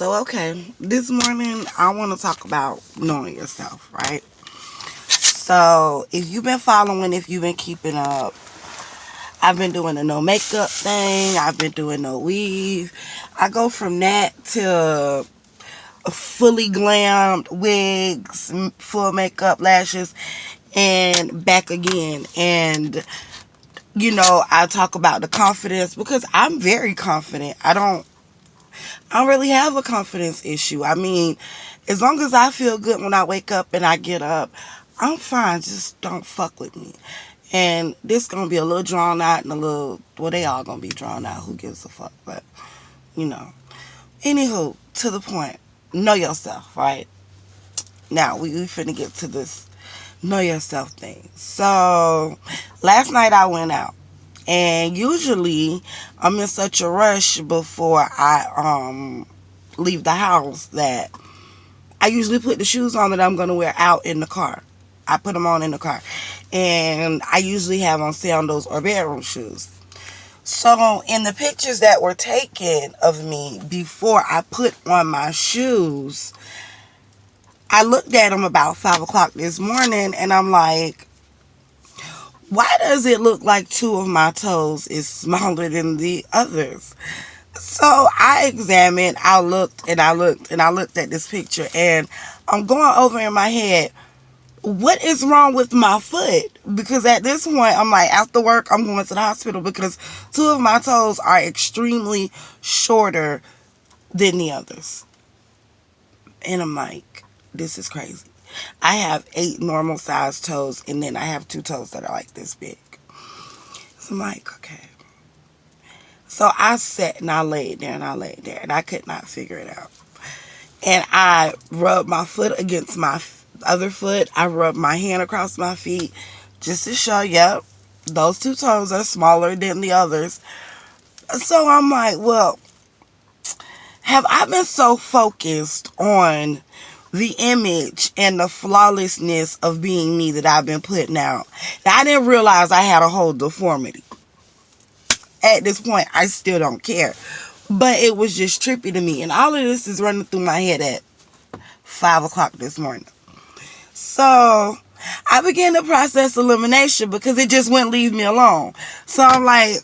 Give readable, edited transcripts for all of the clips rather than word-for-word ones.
Okay, this morning I want to talk about knowing yourself, right? So, if you've been following, if you've been keeping up, I've been doing a no makeup thing, I've been doing no weave. I go from that to fully glammed wigs, full makeup, lashes, and back again. And I talk about the confidence because I'm very confident. I don't really have a confidence issue. I mean, as long as I feel good when I wake up and I get up, I'm fine. Just don't fuck with me. And this gonna be a little drawn out and a little, well, they all gonna be drawn out. Who gives a fuck? But, you know. Anywho, to the point. Know yourself, right? Now, we finna get to this know yourself thing. So, last night I went out. And usually, I'm in such a rush before I leave the house that I usually put the shoes on that I'm going to wear out in the car. I put them on in the car. And I usually have on sandals or bedroom shoes. So, in the pictures that were taken of me before I put on my shoes, I looked at them about 5 o'clock this morning and I'm like, why does it look like two of my toes is smaller than the others? So I examined, I looked and I looked and I looked at this picture and I'm going over in my head, what is wrong with my foot? Because at this point, I'm like, after work, I'm going to the hospital because two of my toes are extremely shorter than the others. And I'm like, this is crazy. I have 8 normal sized toes and then I have 2 toes that are like this big. So I'm like, okay. So I sat and I laid there and I laid there and I could not figure it out. And I rubbed my foot against my other foot. I rubbed my hand across my feet just to show, yep, those 2 toes are smaller than the others. So I'm like, well, have I been so focused on the image and the flawlessness of being me that I've been putting out that I didn't realize I had a whole deformity? At this point, I still don't care. But it was just trippy to me. And all of this is running through my head at 5 o'clock this morning. So I began to process elimination because it just wouldn't leave me alone. So I'm like,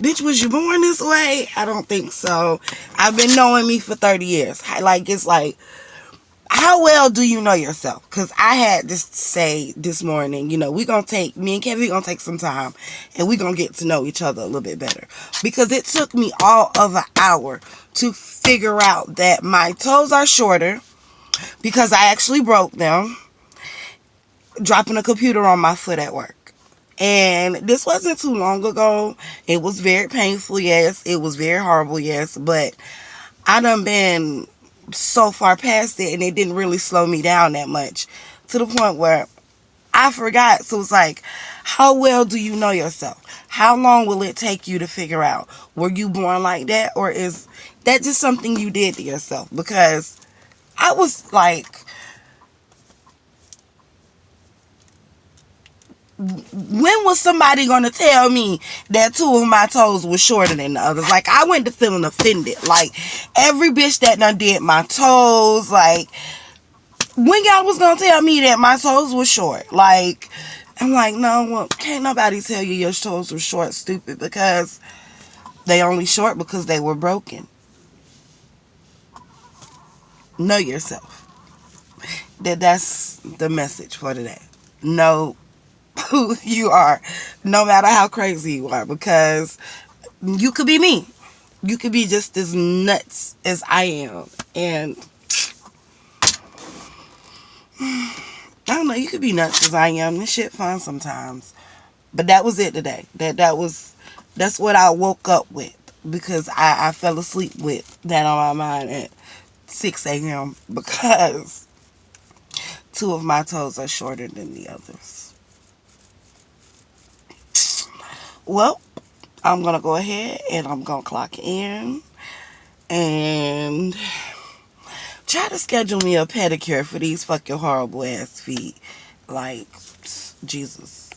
bitch, was you born this way? I don't think so. I've been knowing me for 30 years. It's like, how well do you know yourself? Because I had to say this morning, me and Kevin going to take some time and we going to get to know each other a little bit better. Because it took me all of an hour to figure out that my toes are shorter because I actually broke them dropping a computer on my foot at work. And this wasn't too long ago. It was very painful, yes. It was very horrible, yes. But I done been so far past it and it didn't really slow me down that much to the point where I forgot. So it's like, how well do you know yourself? How long will it take you to figure out, were you born like that or is that just something you did to yourself? Because I was like, when was somebody going to tell me that 2 of my toes were shorter than the others? Like, I went to feeling offended. Like, every bitch that done did my toes, like, when y'all was going to tell me that my toes were short? Like, I'm like, no, well, can't nobody tell you your toes were short, stupid, because they only short because they were broken. Know yourself. That's the message for today. Know who you are, no matter how crazy you are, because you could be me. You could be just as nuts as I am. And I don't know, you could be nuts as I am. This shit fun sometimes. But that was it today. That's what I woke up with. Because I fell asleep with that on my mind at 6 a.m. because 2 of my toes are shorter than the others. Well, I'm going to go ahead and I'm going to clock in and try to schedule me a pedicure for these fucking horrible ass feet. Like, Jesus.